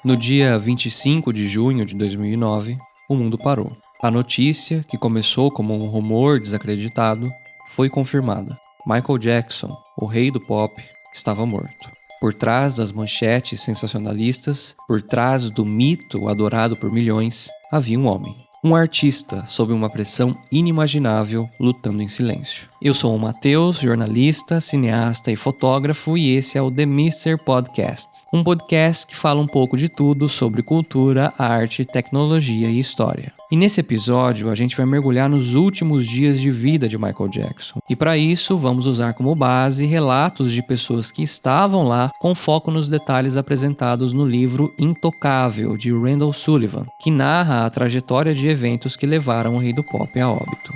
No dia 25 de junho de 2009, o mundo parou. A notícia, que começou como um rumor desacreditado, foi confirmada. Michael Jackson, o rei do pop, estava morto. Por trás das manchetes sensacionalistas, por trás do mito adorado por milhões, havia um homem. Um artista sob uma pressão inimaginável, lutando em silêncio. Eu sou o Matheus, jornalista, cineasta e fotógrafo, e esse é o The Mister Podcast. Um podcast que fala um pouco de tudo sobre cultura, arte, tecnologia e história. E nesse episódio a gente vai mergulhar nos últimos dias de vida de Michael Jackson. E para isso vamos usar como base relatos de pessoas que estavam lá, com foco nos detalhes apresentados no livro Intocável, de Randall Sullivan, que narra a trajetória de eventos que levaram o rei do pop a óbito.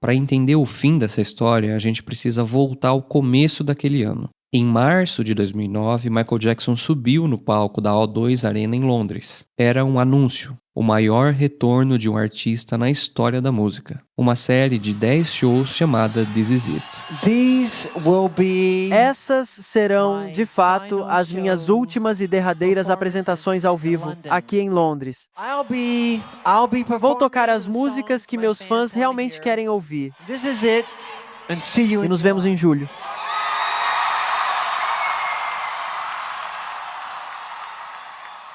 Para entender o fim dessa história, a gente precisa voltar ao começo daquele ano. Em março de 2009, Michael Jackson subiu no palco da O2 Arena em Londres. Era um anúncio, o maior retorno de um artista na história da música. Uma série de 10 shows chamada This Is It. Essas serão, de fato, as minhas últimas e derradeiras apresentações ao vivo, aqui em Londres. Vou tocar as músicas que meus fãs realmente querem ouvir. E nos vemos em julho.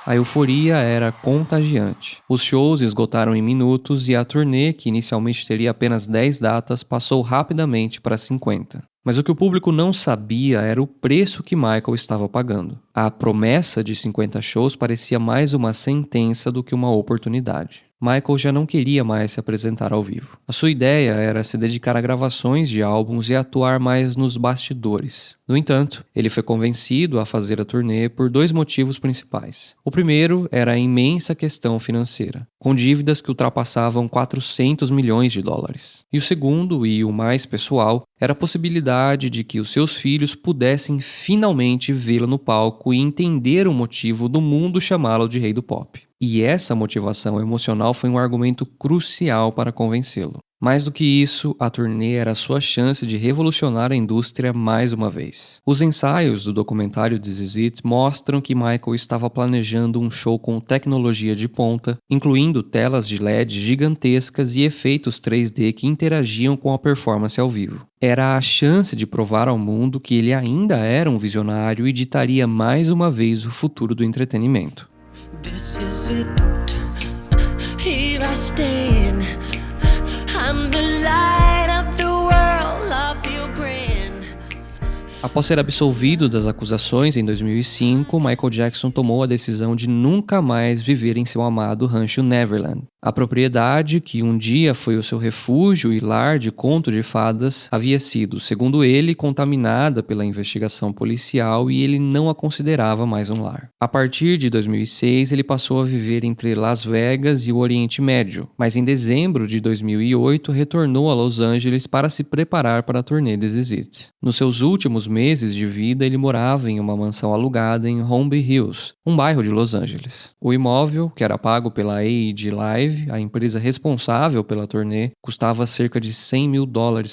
A euforia era contagiante. Os shows esgotaram em minutos e a turnê, que inicialmente teria apenas 10 datas, passou rapidamente para 50. Mas o que o público não sabia era o preço que Michael estava pagando. A promessa de 50 shows parecia mais uma sentença do que uma oportunidade. Michael já não queria mais se apresentar ao vivo. A sua ideia era se dedicar a gravações de álbuns e atuar mais nos bastidores. No entanto, ele foi convencido a fazer a turnê por 2 motivos principais. O primeiro era a imensa questão financeira, com dívidas que ultrapassavam 400 milhões de dólares. E o segundo, e o mais pessoal, era a possibilidade de que os seus filhos pudessem finalmente vê-lo no palco e entender o motivo do mundo chamá-lo de rei do pop. E essa motivação emocional foi um argumento crucial para convencê-lo. Mais do que isso, a turnê era a sua chance de revolucionar a indústria mais uma vez. Os ensaios do documentário This Is It mostram que Michael estava planejando um show com tecnologia de ponta, incluindo telas de LED gigantescas e efeitos 3D que interagiam com a performance ao vivo. Era a chance de provar ao mundo que ele ainda era um visionário e ditaria mais uma vez o futuro do entretenimento. This is it. Here I stand. I'm the light of the world. I feel grand. Após ser absolvido das acusações em 2005, Michael Jackson tomou a decisão de nunca mais viver em seu amado rancho Neverland. A propriedade, que um dia foi o seu refúgio e lar de conto de fadas, havia sido, segundo ele, contaminada pela investigação policial e ele não a considerava mais um lar. A partir de 2006, ele passou a viver entre Las Vegas e o Oriente Médio, mas em dezembro de 2008 retornou a Los Angeles para se preparar para a turnê This Is It. Nos seus últimos meses de vida, ele morava em uma mansão alugada em Holmby Hills, um bairro de Los Angeles. O imóvel, que era pago pela AEG Live, a empresa responsável pela turnê, custava cerca de $100 mil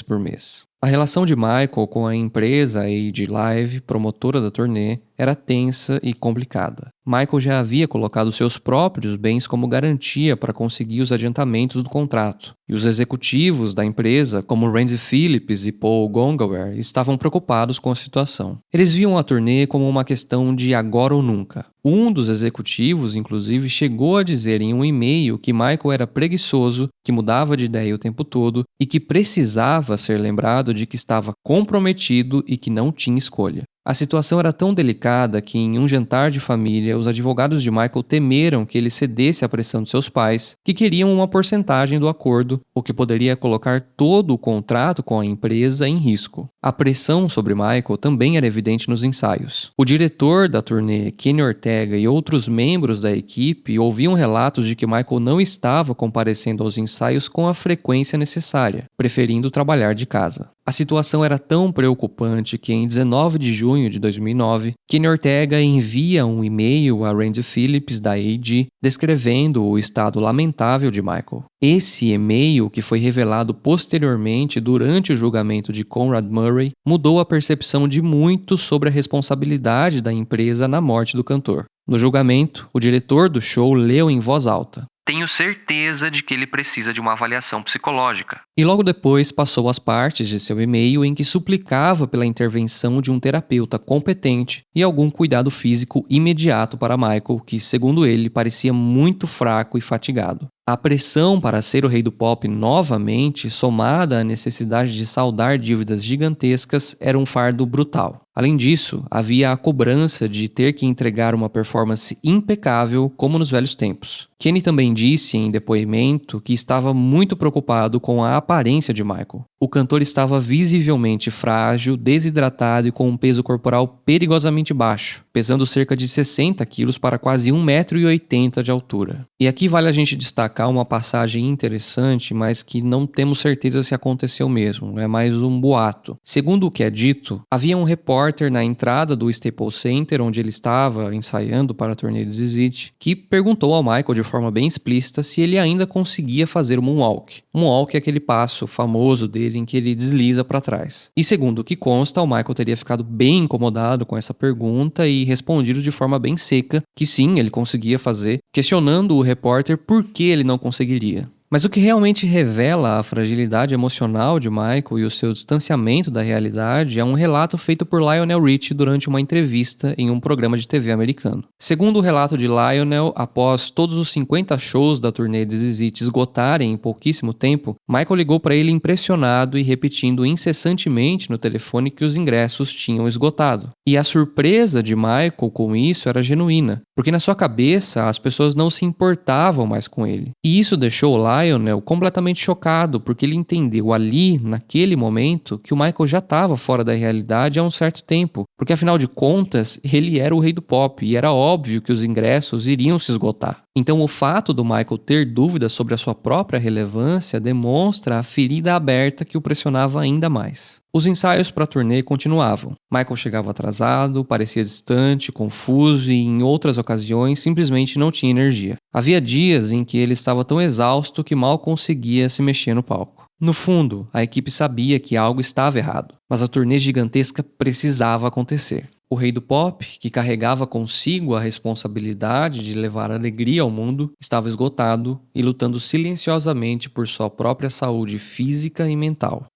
por mês. A relação de Michael com a empresa AEG Live, promotora da turnê, era tensa e complicada. Michael já havia colocado seus próprios bens como garantia para conseguir os adiantamentos do contrato, e os executivos da empresa, como Randy Phillips e Paul Gongaware, estavam preocupados com a situação. Eles viam a turnê como uma questão de agora ou nunca. Um dos executivos, inclusive, chegou a dizer em um e-mail que Michael era preguiçoso, que mudava de ideia o tempo todo e que precisava ser lembrado de que estava comprometido e que não tinha escolha. A situação era tão delicada que, em um jantar de família, os advogados de Michael temeram que ele cedesse à pressão de seus pais, que queriam uma porcentagem do acordo, o que poderia colocar todo o contrato com a empresa em risco. A pressão sobre Michael também era evidente nos ensaios. O diretor da turnê, Kenny Ortega, e outros membros da equipe ouviam relatos de que Michael não estava comparecendo aos ensaios com a frequência necessária, preferindo trabalhar de casa. A situação era tão preocupante que em 19 de junho de 2009, Kenny Ortega envia um e-mail a Randy Phillips da AEG descrevendo o estado lamentável de Michael. Esse e-mail, que foi revelado posteriormente durante o julgamento de Conrad Murray, mudou a percepção de muitos sobre a responsabilidade da empresa na morte do cantor. No julgamento, o diretor do show leu em voz alta: "Tenho certeza de que ele precisa de uma avaliação psicológica." E logo depois passou as partes de seu e-mail em que suplicava pela intervenção de um terapeuta competente e algum cuidado físico imediato para Michael, que, segundo ele, parecia muito fraco e fatigado. A pressão para ser o rei do pop novamente, somada à necessidade de saldar dívidas gigantescas, era um fardo brutal. Além disso, havia a cobrança de ter que entregar uma performance impecável como nos velhos tempos. Kenny também disse em depoimento que estava muito preocupado com a aparência de Michael. O cantor estava visivelmente frágil, desidratado e com um peso corporal perigosamente baixo, pesando cerca de 60 quilos para quase 1,80 m de altura. E aqui vale a gente destacar uma passagem interessante, mas que não temos certeza se aconteceu mesmo, é mais um boato. Segundo o que é dito, havia um repórter na entrada do Staples Center, onde ele estava ensaiando para a turnê de ZZ, que perguntou ao Michael de forma bem explícita se ele ainda conseguia fazer o moonwalk. O moonwalk é aquele passo famoso dele em que ele desliza para trás. E segundo o que consta, o Michael teria ficado bem incomodado com essa pergunta e respondido de forma bem seca que sim, ele conseguia fazer, questionando o repórter por que ele não conseguiria. Mas o que realmente revela a fragilidade emocional de Michael e o seu distanciamento da realidade é um relato feito por Lionel Richie durante uma entrevista em um programa de TV americano. Segundo o relato de Lionel, após todos os 50 shows da turnê de ZZ esgotarem em pouquíssimo tempo, Michael ligou para ele impressionado e repetindo incessantemente no telefone que os ingressos tinham esgotado. E a surpresa de Michael com isso era genuína, porque na sua cabeça as pessoas não se importavam mais com ele. E isso deixou Lionel completamente chocado, porque ele entendeu ali, naquele momento, que o Michael já estava fora da realidade há um certo tempo, porque afinal de contas, ele era o rei do pop e era óbvio que os ingressos iriam se esgotar. Então o fato do Michael ter dúvidas sobre a sua própria relevância demonstra a ferida aberta que o pressionava ainda mais. Os ensaios para a turnê continuavam. Michael chegava atrasado, parecia distante, confuso e em outras ocasiões simplesmente não tinha energia. Havia dias em que ele estava tão exausto que mal conseguia se mexer no palco. No fundo, a equipe sabia que algo estava errado, mas a turnê gigantesca precisava acontecer. O rei do pop, que carregava consigo a responsabilidade de levar alegria ao mundo, estava esgotado e lutando silenciosamente por sua própria saúde física e mental.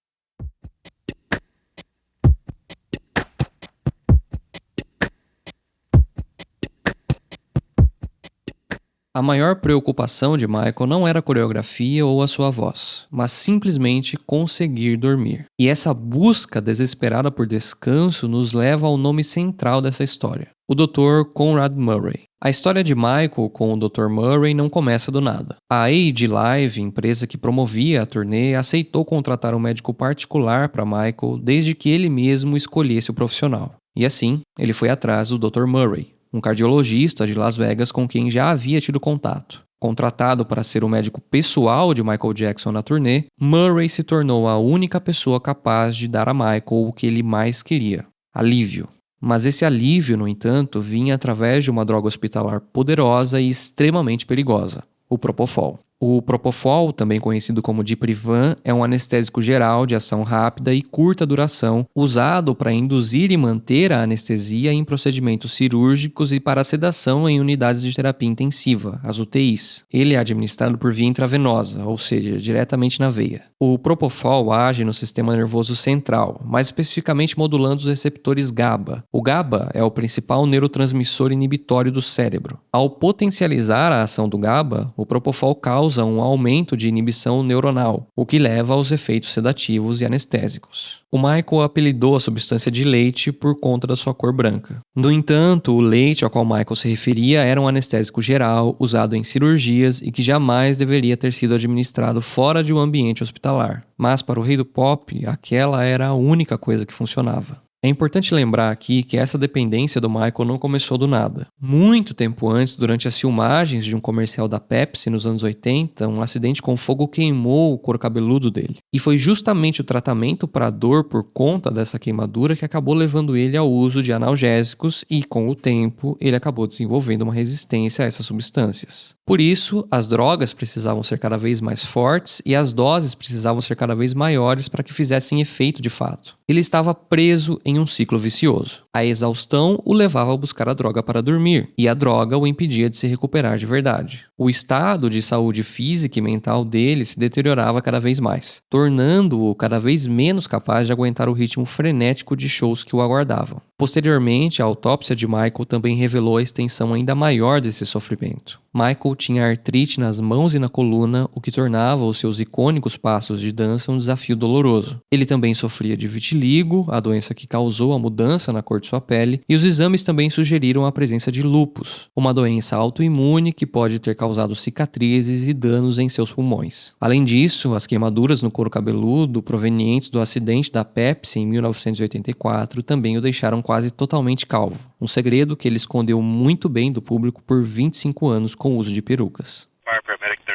A maior preocupação de Michael não era a coreografia ou a sua voz, mas simplesmente conseguir dormir. E essa busca desesperada por descanso nos leva ao nome central dessa história, o Dr. Conrad Murray. A história de Michael com o Dr. Murray não começa do nada. A AEG Live, empresa que promovia a turnê, aceitou contratar um médico particular para Michael desde que ele mesmo escolhesse o profissional. E assim, ele foi atrás do Dr. Murray, um cardiologista de Las Vegas com quem já havia tido contato. Contratado para ser o médico pessoal de Michael Jackson na turnê, Murray se tornou a única pessoa capaz de dar a Michael o que ele mais queria: alívio. Mas esse alívio, no entanto, vinha através de uma droga hospitalar poderosa e extremamente perigosa: o Propofol. O Propofol, também conhecido como Diprivan, é um anestésico geral de ação rápida e curta duração, usado para induzir e manter a anestesia em procedimentos cirúrgicos e para sedação em unidades de terapia intensiva, as UTIs. Ele é administrado por via intravenosa, ou seja, diretamente na veia. O Propofol age no sistema nervoso central, mais especificamente modulando os receptores GABA. O GABA é o principal neurotransmissor inibitório do cérebro. Ao potencializar a ação do GABA, o Propofol causa um aumento de inibição neuronal, o que leva aos efeitos sedativos e anestésicos. O Michael apelidou a substância de leite por conta da sua cor branca. No entanto, o leite ao qual Michael se referia era um anestésico geral, usado em cirurgias e que jamais deveria ter sido administrado fora de um ambiente hospitalar. Mas para o rei do pop, aquela era a única coisa que funcionava. É importante lembrar aqui que essa dependência do Michael não começou do nada. Muito tempo antes, durante as filmagens de um comercial da Pepsi nos anos 80, um acidente com fogo queimou o couro cabeludo dele. E foi justamente o tratamento para a dor por conta dessa queimadura que acabou levando ele ao uso de analgésicos e, com o tempo, ele acabou desenvolvendo uma resistência a essas substâncias. Por isso, as drogas precisavam ser cada vez mais fortes e as doses precisavam ser cada vez maiores para que fizessem efeito de fato. Ele estava preso em um ciclo vicioso. A exaustão o levava a buscar a droga para dormir, e a droga o impedia de se recuperar de verdade. O estado de saúde física e mental dele se deteriorava cada vez mais, tornando-o cada vez menos capaz de aguentar o ritmo frenético de shows que o aguardavam. Posteriormente, a autópsia de Michael também revelou a extensão ainda maior desse sofrimento. Michael tinha artrite nas mãos e na coluna, o que tornava os seus icônicos passos de dança um desafio doloroso. Ele também sofria de vitiligo, a doença que causou a mudança na cor de sua pele, e os exames também sugeriram a presença de lúpus, uma doença autoimune que pode ter causado cicatrizes e danos em seus pulmões. Além disso, as queimaduras no couro cabeludo provenientes do acidente da Pepsi em 1984 também o deixaram quase totalmente calvo, um segredo que ele escondeu muito bem do público por 25 anos com o uso de perucas.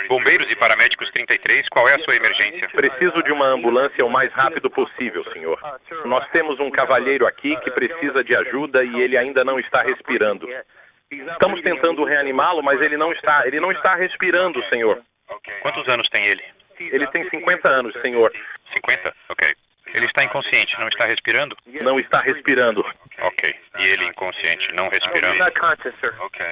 Bombeiros e paramédicos 33, qual é a sua emergência? Preciso de uma ambulância o mais rápido possível, senhor. Nós temos um cavalheiro aqui que precisa de ajuda e ele ainda não está respirando. Estamos tentando reanimá-lo, mas ele não está respirando, senhor. Quantos anos tem ele? Ele tem 50 anos, senhor. 50? Ok. Ele está inconsciente, não está respirando? Não está respirando. Ok. E ele inconsciente, não respirando? Ok.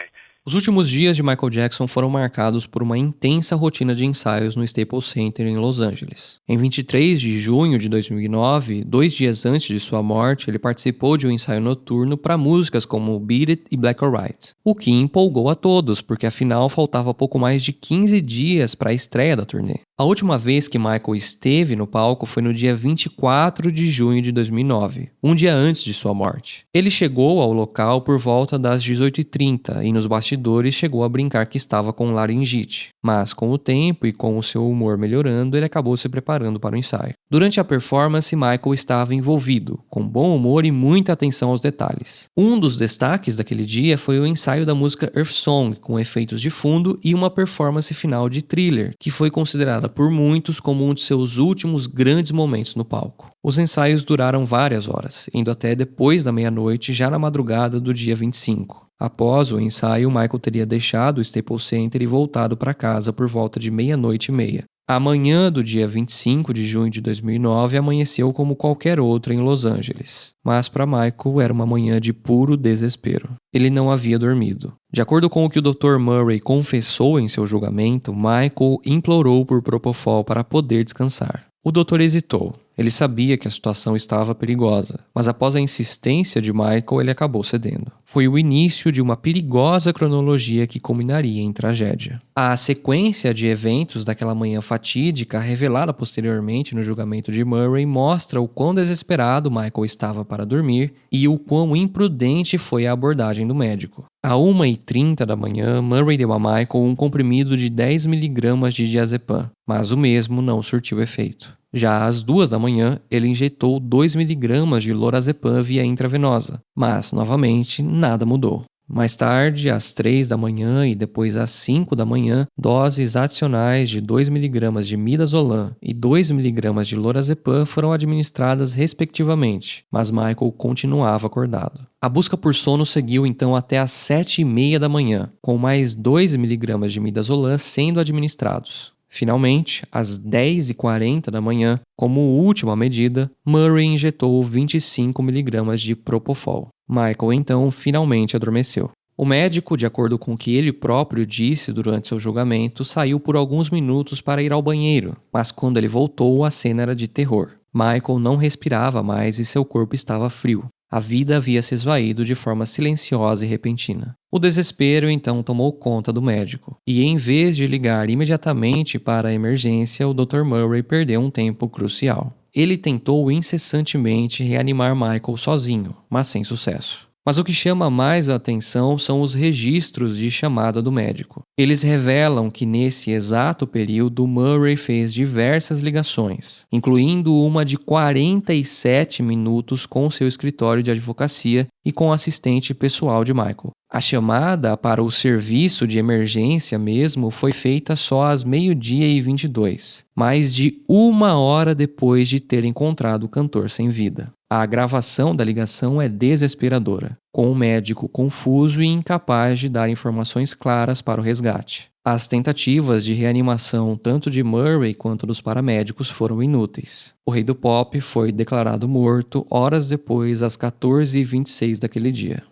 Os últimos dias de Michael Jackson foram marcados por uma intensa rotina de ensaios no Staples Center em Los Angeles. Em 23 de junho de 2009, 2 dias antes de sua morte, ele participou de um ensaio noturno para músicas como Beat It e Black or White, o que empolgou a todos, porque afinal faltava pouco mais de 15 dias para a estreia da turnê. A última vez que Michael esteve no palco foi no dia 24 de junho de 2009, um dia antes de sua morte. Ele chegou ao local por volta das 18h30 e nos bastidores chegou a brincar que estava com laringite. Mas com o tempo e com o seu humor melhorando, ele acabou se preparando para o ensaio. Durante a performance, Michael estava envolvido, com bom humor e muita atenção aos detalhes. Um dos destaques daquele dia foi o ensaio da música Earth Song, com efeitos de fundo e uma performance final de Thriller, que foi considerada por muitos como um de seus últimos grandes momentos no palco. Os ensaios duraram várias horas, indo até depois da meia-noite, já na madrugada do dia 25. Após o ensaio, Michael teria deixado o Staples Center e voltado para casa por volta de 00:30. A manhã do dia 25 de junho de 2009 amanheceu como qualquer outra em Los Angeles. Mas para Michael era uma manhã de puro desespero. Ele não havia dormido. De acordo com o que o Dr. Murray confessou em seu julgamento, Michael implorou por Propofol para poder descansar. O doutor hesitou. Ele sabia que a situação estava perigosa, mas após a insistência de Michael, ele acabou cedendo. Foi o início de uma perigosa cronologia que culminaria em tragédia. A sequência de eventos daquela manhã fatídica, revelada posteriormente no julgamento de Murray, mostra o quão desesperado Michael estava para dormir e o quão imprudente foi a abordagem do médico. À 1h30 da manhã, Murray deu a Michael um comprimido de 10 mg de diazepam, mas o mesmo não surtiu efeito. Já às 2 da manhã, ele injetou 2 mg de lorazepam via intravenosa, mas, novamente, nada mudou. Mais tarde, às 3 da manhã e depois às 5 da manhã, doses adicionais de 2 mg de midazolam e 2 mg de lorazepam foram administradas respectivamente, mas Michael continuava acordado. A busca por sono seguiu então até às 7h30 da manhã, com mais 2 mg de midazolam sendo administrados. Finalmente, às 10h40 da manhã, como última medida, Murray injetou 25 mg de Propofol. Michael, então, finalmente adormeceu. O médico, de acordo com o que ele próprio disse durante seu julgamento, saiu por alguns minutos para ir ao banheiro, mas quando ele voltou, a cena era de terror. Michael não respirava mais e seu corpo estava frio. A vida havia se esvaído de forma silenciosa e repentina. O desespero então tomou conta do médico, e em vez de ligar imediatamente para a emergência, o Dr. Murray perdeu um tempo crucial. Ele tentou incessantemente reanimar Michael sozinho, mas sem sucesso. Mas o que chama mais a atenção são os registros de chamada do médico. Eles revelam que nesse exato período Murray fez diversas ligações, incluindo uma de 47 minutos com seu escritório de advocacia e com o assistente pessoal de Michael. A chamada para o serviço de emergência mesmo foi feita só às 12h22, mais de 1 hora depois de ter encontrado o cantor sem vida. A gravação da ligação é desesperadora, com o médico confuso e incapaz de dar informações claras para o resgate. As tentativas de reanimação tanto de Murray quanto dos paramédicos foram inúteis. O rei do pop foi declarado morto horas depois, às 14h26 daquele dia.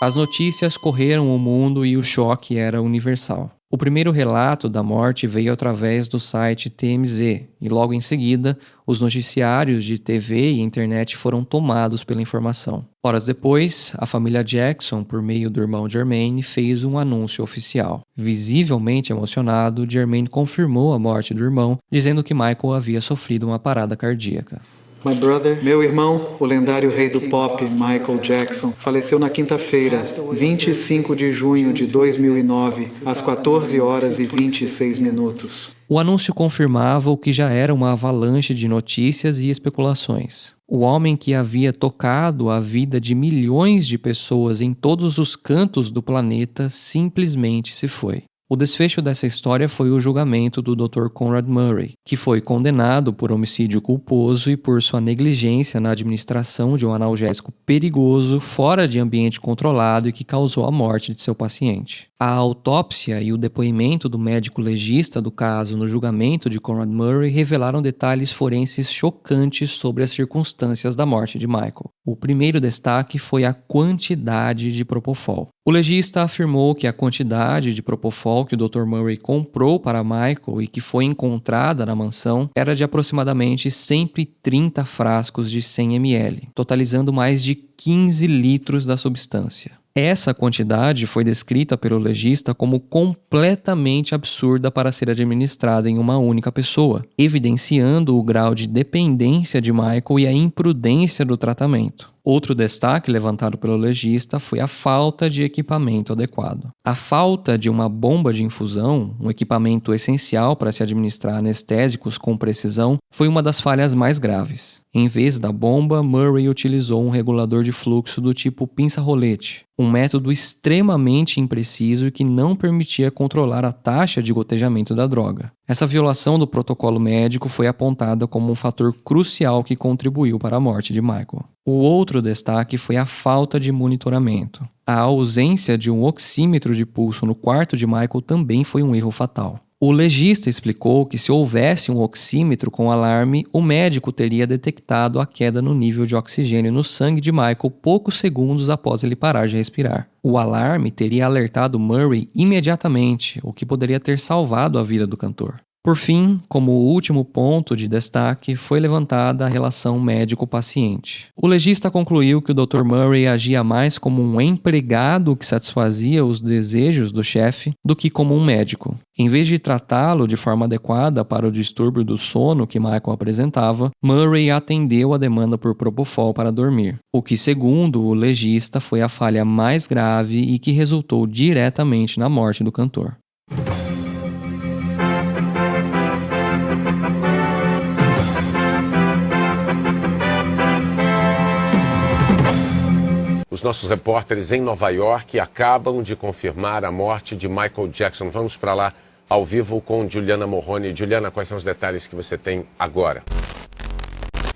As notícias correram o mundo e o choque era universal. O primeiro relato da morte veio através do site TMZ e logo em seguida, os noticiários de TV e internet foram tomados pela informação. Horas depois, a família Jackson, por meio do irmão Jermaine, fez um anúncio oficial. Visivelmente emocionado, Jermaine confirmou a morte do irmão, dizendo que Michael havia sofrido uma parada cardíaca. My brother, meu irmão, o lendário rei do pop, Michael Jackson, faleceu na quinta-feira, 25 de junho de 2009, às 14h26. O anúncio confirmava o que já era uma avalanche de notícias e especulações. O homem que havia tocado a vida de milhões de pessoas em todos os cantos do planeta simplesmente se foi. O desfecho dessa história foi o julgamento do Dr. Conrad Murray, que foi condenado por homicídio culposo e por sua negligência na administração de um analgésico perigoso fora de ambiente controlado e que causou a morte de seu paciente. A autópsia e o depoimento do médico legista do caso no julgamento de Conrad Murray revelaram detalhes forenses chocantes sobre as circunstâncias da morte de Michael. O primeiro destaque foi a quantidade de Propofol. O legista afirmou que a quantidade de Propofol que o Dr. Murray comprou para Michael e que foi encontrada na mansão era de aproximadamente 130 frascos de 100 ml, totalizando mais de 15 litros da substância. Essa quantidade foi descrita pelo legista como completamente absurda para ser administrada em uma única pessoa, evidenciando o grau de dependência de Michael e a imprudência do tratamento. Outro destaque levantado pelo legista foi a falta de equipamento adequado. A falta de uma bomba de infusão, um equipamento essencial para se administrar anestésicos com precisão, foi uma das falhas mais graves. Em vez da bomba, Murray utilizou um regulador de fluxo do tipo pinça-rolete, um método extremamente impreciso e que não permitia controlar a taxa de gotejamento da droga. Essa violação do protocolo médico foi apontada como um fator crucial que contribuiu para a morte de Michael. O outro destaque foi a falta de monitoramento. A ausência de um oxímetro de pulso no quarto de Michael também foi um erro fatal. O legista explicou que se houvesse um oxímetro com alarme, o médico teria detectado a queda no nível de oxigênio no sangue de Michael poucos segundos após ele parar de respirar. O alarme teria alertado Murray imediatamente, o que poderia ter salvado a vida do cantor. Por fim, como último ponto de destaque, foi levantada a relação médico-paciente. O legista concluiu que o Dr. Murray agia mais como um empregado que satisfazia os desejos do chefe do que como um médico. Em vez de tratá-lo de forma adequada para o distúrbio do sono que Michael apresentava, Murray atendeu a demanda por Propofol para dormir, o que, segundo o legista, foi a falha mais grave e que resultou diretamente na morte do cantor. Os nossos repórteres em Nova York acabam de confirmar a morte de Michael Jackson. Vamos para lá ao vivo com Juliana Morrone. Juliana, quais são os detalhes que você tem agora?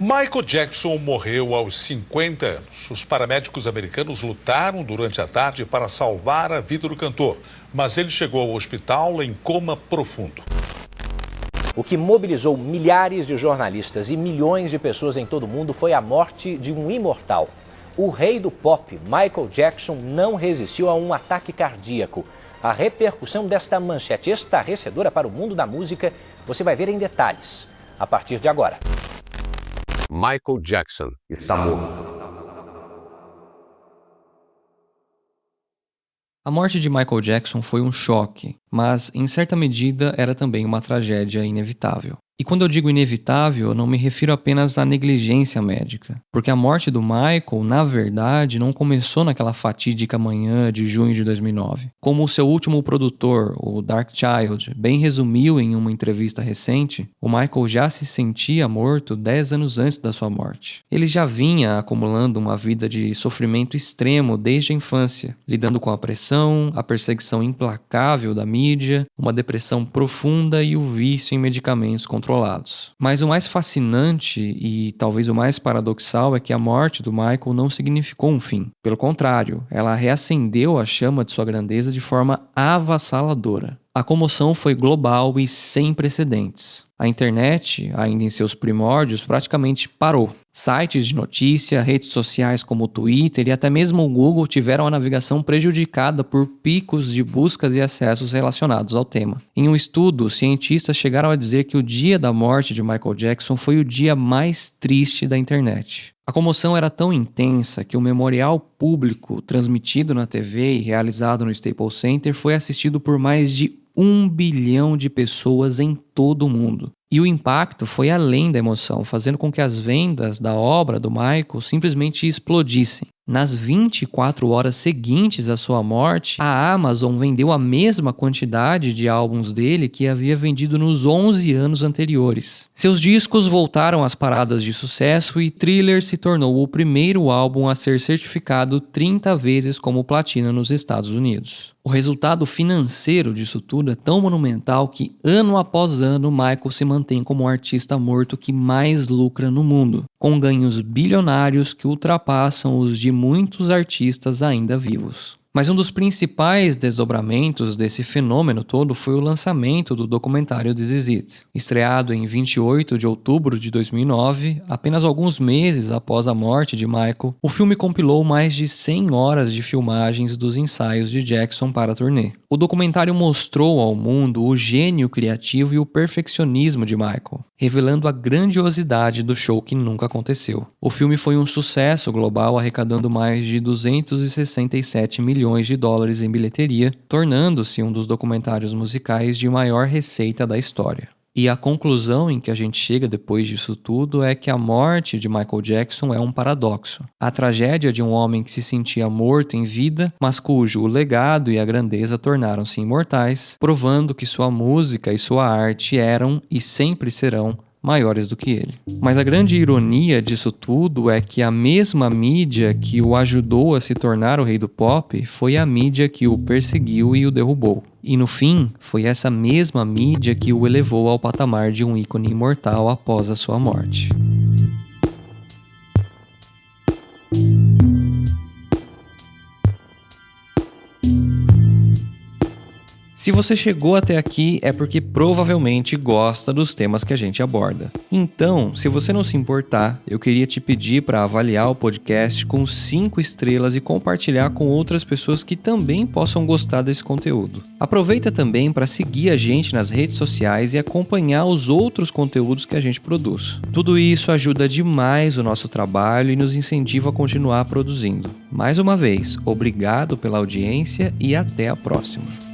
Michael Jackson morreu aos 50 anos. Os paramédicos americanos lutaram durante a tarde para salvar a vida do cantor, mas ele chegou ao hospital em coma profundo. O que mobilizou milhares de jornalistas e milhões de pessoas em todo o mundo foi a morte de um imortal. O rei do pop, Michael Jackson, não resistiu a um ataque cardíaco. A repercussão desta manchete estarrecedora para o mundo da música você vai ver em detalhes, a partir de agora. Michael Jackson está morto. A morte de Michael Jackson foi um choque, mas, em certa medida, era também uma tragédia inevitável. E quando eu digo inevitável, eu não me refiro apenas à negligência médica, porque a morte do Michael, na verdade, não começou naquela fatídica manhã de junho de 2009. Como o seu último produtor, o Darkchild, bem resumiu em uma entrevista recente, o Michael já se sentia morto 10 anos antes da sua morte. Ele já vinha acumulando uma vida de sofrimento extremo desde a infância, lidando com a pressão, a perseguição implacável da mídia, uma depressão profunda e o vício em medicamentos controlados. Mas o mais fascinante e talvez o mais paradoxal é que a morte do Michael não significou um fim. Pelo contrário, ela reacendeu a chama de sua grandeza de forma avassaladora. A comoção foi global e sem precedentes. A internet, ainda em seus primórdios, praticamente parou. Sites de notícia, redes sociais como o Twitter e até mesmo o Google tiveram a navegação prejudicada por picos de buscas e acessos relacionados ao tema. Em um estudo, cientistas chegaram a dizer que o dia da morte de Michael Jackson foi o dia mais triste da internet. A comoção era tão intensa que o memorial público transmitido na TV e realizado no Staples Center foi assistido por mais de 1 bilhão de pessoas em todo o mundo. E o impacto foi além da emoção, fazendo com que as vendas da obra do Michael simplesmente explodissem. Nas 24 horas seguintes à sua morte, a Amazon vendeu a mesma quantidade de álbuns dele que havia vendido nos 11 anos anteriores. Seus discos voltaram às paradas de sucesso e Thriller se tornou o primeiro álbum a ser certificado 30 vezes como platina nos Estados Unidos. O resultado financeiro disso tudo é tão monumental que, ano após ano, Michael se mantém como o artista morto que mais lucra no mundo, com ganhos bilionários que ultrapassam os de muitos artistas ainda vivos. Mas um dos principais desdobramentos desse fenômeno todo foi o lançamento do documentário This Is It. Estreado em 28 de outubro de 2009, apenas alguns meses após a morte de Michael, o filme compilou mais de 100 horas de filmagens dos ensaios de Jackson para a turnê. O documentário mostrou ao mundo o gênio criativo e o perfeccionismo de Michael, revelando a grandiosidade do show que nunca aconteceu. O filme foi um sucesso global, arrecadando mais de 267 milhões de dólares em bilheteria, tornando-se um dos documentários musicais de maior receita da história. E a conclusão em que a gente chega depois disso tudo é que a morte de Michael Jackson é um paradoxo. A tragédia de um homem que se sentia morto em vida, mas cujo legado e a grandeza tornaram-se imortais, provando que sua música e sua arte eram e sempre serão maiores do que ele. Mas a grande ironia disso tudo é que a mesma mídia que o ajudou a se tornar o rei do pop foi a mídia que o perseguiu e o derrubou. E no fim, foi essa mesma mídia que o elevou ao patamar de um ícone imortal após a sua morte. Se você chegou até aqui é porque provavelmente gosta dos temas que a gente aborda. Então, se você não se importar, eu queria te pedir para avaliar o podcast com 5 estrelas e compartilhar com outras pessoas que também possam gostar desse conteúdo. Aproveita também para seguir a gente nas redes sociais e acompanhar os outros conteúdos que a gente produz. Tudo isso ajuda demais o nosso trabalho e nos incentiva a continuar produzindo. Mais uma vez, obrigado pela audiência e até a próxima.